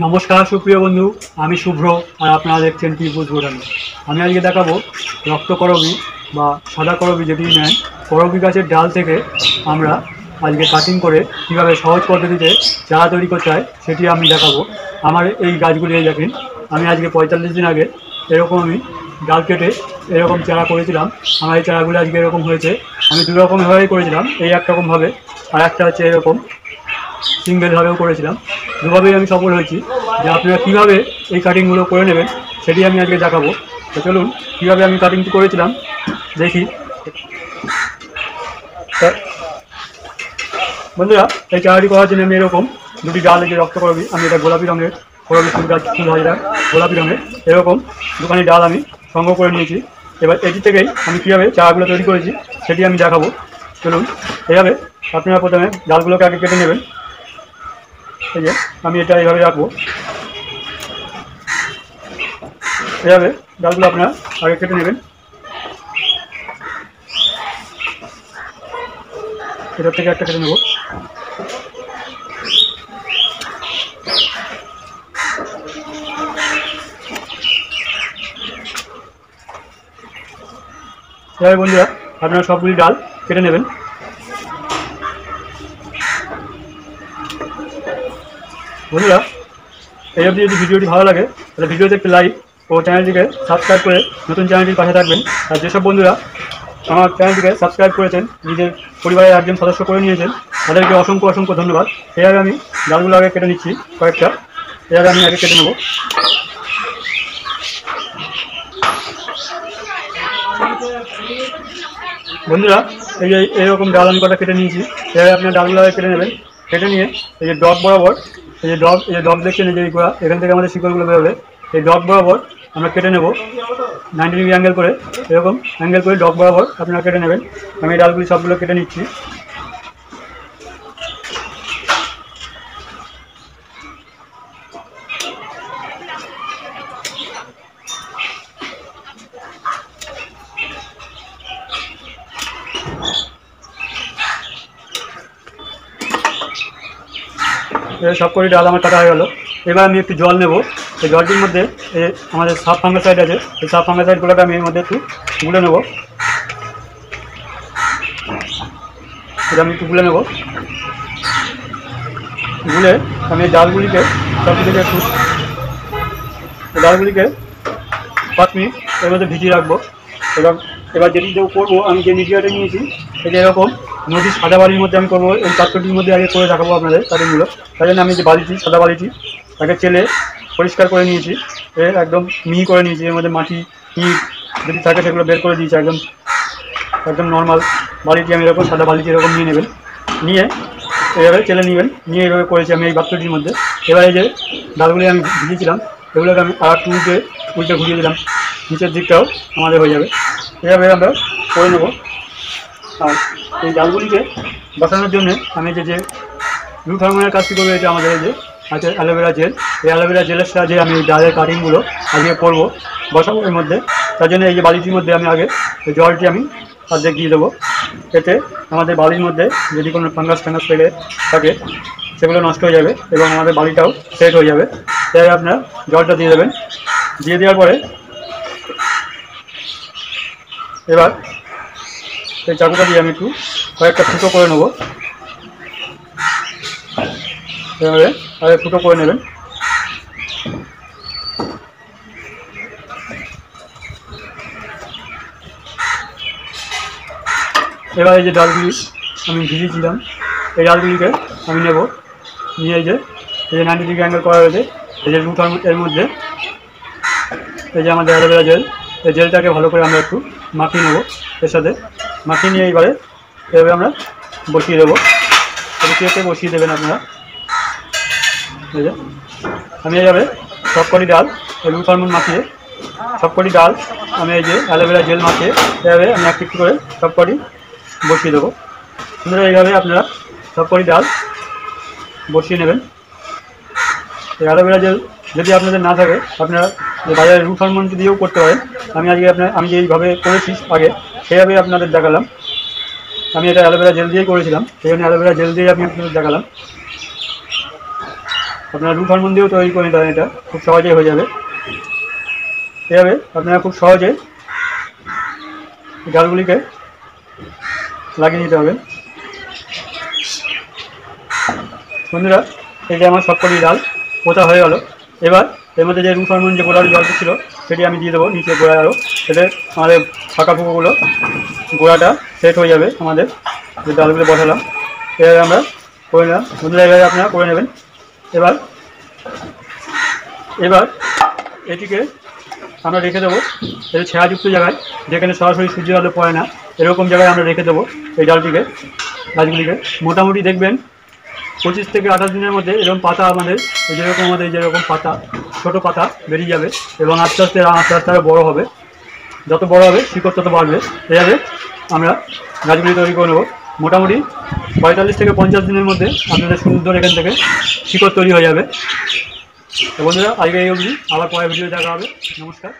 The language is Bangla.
নমস্কার সুপ্রিয় বন্ধু, আমি শুভ্র আর আপনারা দেখছেন ত্রিভুজ বোটানি। আমি আজকে দেখাবো রক্তকরবী বা সাদা করবী যেটি নেন করবী গাছের ডাল থেকে আমরা আজকে কাটিং করে কীভাবে সহজ পদ্ধতিতে চারা তৈরি করতে হয় সেটি আমি দেখাবো। আমার এই গাছগুলি দেখেন, আমি আজকে 45 দিন আগে এরকম আমি ডাল কেটে এরকম চারা করেছিলাম। আমার এই চারাগুলো আজকে এরকম হয়েছে। আমি দু রকমভাবেই করেছিলাম, এই একরকমভাবে আর একটা হচ্ছে এরকম সিঙ্গেলভাবেও করেছিলাম। দুভাবেই আমি সফল হয়েছি। যে আপনারা কীভাবে এই কাটিংগুলো করে নেবেন সেটি আমি আজকে দেখাবো। তো চলুন কীভাবে আমি কাটিংটি করেছিলাম দেখি। বন্ধুরা, এই চারাটি করার জন্য আমি এরকম দুটি ডাল, এই যে রক্ত করবি, আমি এটা গোলাপি রঙের করবি ফুল গাছ, ফুল হয় এটা গোলাপি রঙের, এরকম দুখানি ডাল আমি সংগ্রহ করে নিয়েছি। এবার এটি থেকেই আমি কীভাবে চারাগুলো তৈরি করেছি সেটি আমি দেখাবো। চলুন, এভাবে আপনারা প্রথমে ডালগুলোকে আগে কেটে নেবেন। এই যে আমি এটা এইভাবে রাখবো, এভাবে ডালগুলো আপনারা আগে কেটে নেবেন। এটার থেকে একটা কেটে নেব। এভাবে বন্ধুরা আপনারা সবগুলি ডাল কেটে নেবেন। বন্ধুরা, এই অবধি যদি ভিডিওটি ভালো লাগে তাহলে ভিডিওতে একটি লাইক ও চ্যানেলটিকে সাবস্ক্রাইব করে নতুন চ্যানেলটির পাশে থাকবেন। আর যেসব বন্ধুরা আমার চ্যানেলটিকে সাবস্ক্রাইব করেছেন, নিজের পরিবারের একজন সদস্য করে নিয়েছেন, তাদেরকে অসংখ্য অসংখ্য ধন্যবাদ। এভাবে আমি ডালগুলো আগে কেটে নিচ্ছি কয়েকটা। এভাবে আমি আগে কেটে নেব। বন্ধুরা, এই যে এইরকম ডাল আমি কটা কেটে নিয়েছি। এভাবে আপনার ডালগুলো আগে কেটে নেবেন। কেটে নিয়ে এই যে ডগ বরাবর, এই যে ডগ দেখছেন, এই যে এইগুলো এখান থেকে আমাদের শিকড়গুলো বেরোবে, এই ডগ বরাবর আমরা কেটে নেব 90 ডিগ্রি অ্যাঙ্গেল করে। এরকম অ্যাঙ্গেল করে ডগ বরাবর আপনারা কেটে নেবেন। আমি এই ডালগুলি সবগুলো কেটে নিচ্ছি। সব করে ডাল আমার কাটা হয়ে গেল। এবার আমি একটু জল নেব। এই জলটির মধ্যে আমাদের সাব ফাঙ্গাসাইড আছে, এই সাব ফাঙ্গাসাইডগুলোকে আমি এর মধ্যে একটু গুলে নেব। এটা আমি একটু গুলে নেব। গুলে আমি এই ডালগুলিকে সবগুলিকে একটু ডালগুলিকে 5 মিনিট এর মধ্যে ভিজিয়ে রাখবো। এবার যেটি করবো, আমি যে মিডিয়াটা নিয়েছি এই যে এরকম নদীর সাদা বালির মধ্যে আমি করবো। এই পাত্রটির মধ্যে আগে করে দেখাবো আপনাদের কাটিংগুলো। তাই জন্য আমি যে বালিটি, সাদা বালিটি তাকে চেলে পরিষ্কার করে নিয়েছি, একদম মিহি করে নিয়েছি। এর মধ্যে মাটি ইট যদি থাকে সেগুলো বের করে দিয়েছি। একদম নর্মাল বালিটি আমি এরকম সাদা বালিটি এরকম নিয়ে নেবেন, নিয়ে এইভাবে চেলে নেবেন। নিয়ে এইভাবে করেছি আমি এই পাত্রটির মধ্যে। এবার এই যে ডালগুলি আমি ভিজিয়েছিলাম এগুলোকে আমি আর উল্টে ঘুরিয়ে দিলাম, নিচের দিকটাও আমাদের হয়ে যাবে। এভাবে আমরা করে নেব। আর এই ডালগুলিকে বসানোর জন্য আমি যে রুট হরমোনের কাজটি করবো, এটা আমাদের এই যে আছে অ্যালোভেরা জেল। এই অ্যালোভেরা জেলের সাহায্যে আমি ডালের কাটিংগুলো আজকে করবো, বসাবো এর মধ্যে। তার জন্য এই যে বালিটির মধ্যে আমি আগে এই জলটি আমি অর্ধেক দিয়ে দেবো। এতে আমাদের বালির মধ্যে যদি কোনো ফাঙ্গাস লেগে থাকে সেগুলো নষ্ট হয়ে যাবে এবং আমাদের বালিটাও সেট হয়ে যাবে। তাই আপনারা জলটা দিয়ে দেবেন। দিয়ে দেওয়ার পরে এবার এই চাকুটা দিয়ে আমি একটু কয়েকটা ফুটো করে নেব। এভাবে আগে ফুটো করে নেবেন। এবার এই যে ডালগুলি আমি ভিজিয়েছিলাম এই ডালগুলিকে আমি নেব। নিয়ে এই যে 90 ডিগ্রি অ্যাঙ্গেল করা রয়েছে এই যে রুট এর মধ্যে এই যে আমাদের অ্যালোভেরা জেল, এই জেলটাকে ভালো করে আমরা একটু মাখিয়ে নেব। এর সাথে মাখিয়ে নিয়ে এইবারে এভাবে আমরা বসিয়ে দেবো। কেটে বসিয়ে দেবেন আপনারা। এই যে আমি এইভাবে সবকটি ডাল রুট হরমোন মাখিয়ে, সবকটি ডাল আমি এই যে অ্যালোভেরা জেল মাখিয়ে এভাবে আমি একটু করে সবকটি বসিয়ে দেবো। আপনারা এইভাবে আপনারা সবকটি ডাল বসিয়ে নেবেন। এই অ্যালোভেরা জেল যদি আপনাদের না থাকে আপনারা বাজারে রুট হরমোন দিয়েও করতে পারেন। আমি যেইভাবে করেছি আগে সেইভাবে আপনাদের দেখালাম। আমি এটা অ্যালোভেরা জেল দিয়েই করেছিলাম, সেই জন্য অ্যালোভেরা জেল দিয়ে আমি আপনাদের দেখালাম। আপনারা রুট হরমোন দিয়েও তৈরি করে নিতে পারেন, এটা খুব সহজেই হয়ে যাবে। এভাবে আপনারা খুব সহজে ডালগুলিকে লাগিয়ে নিতে হবে। বন্ধুরা, এই যে আমার সবকটি ডাল পোতা হয়ে গেল। এবার এর মধ্যে যে রুট হরমোন যে গোড়ার জলটা ছিল সেটি আমি দিয়ে দেবো নিচে গোড়ায়, আরও সেটা আমাদের ফাঁকা ফুকোগুলো গোড়াটা সেট হয়ে যাবে আমাদের যে ডালগুলো বসালাম। এভাবে আমরা করে নিলাম। বন্ধুরা, এভাবে আপনারা করে নেবেন। এবার এটিকে আমরা রেখে দেবো এই ছায়াযুক্ত জায়গায়, যেখানে সরাসরি সূর্যের আলো পড়ে না, এরকম জায়গায় আমরা রেখে দেবো এই ডালটিকে, গাছগুলিকে। মোটামুটি দেখবেন 25 থেকে 28 দিনের মধ্যে এরকম পাতা আমাদের যেরকম পাতা, ছোটো পাতা বেরিয়ে যাবে এবং আস্তে আস্তে আরও বড়ো হবে। যত বড়ো হবে শিকড় তত বাড়বে। এইভাবে আমরা গাছগুলি তৈরি করে নেবো। মোটামুটি 45 থেকে 50 দিনের মধ্যে আপনাদের সুন্দর এখান থেকে শিকড় তৈরি হয়ে যাবে। তো বন্ধুরা, আজকে এই অবধি, আবার পরের ভিডিও দেখা হবে। নমস্কার।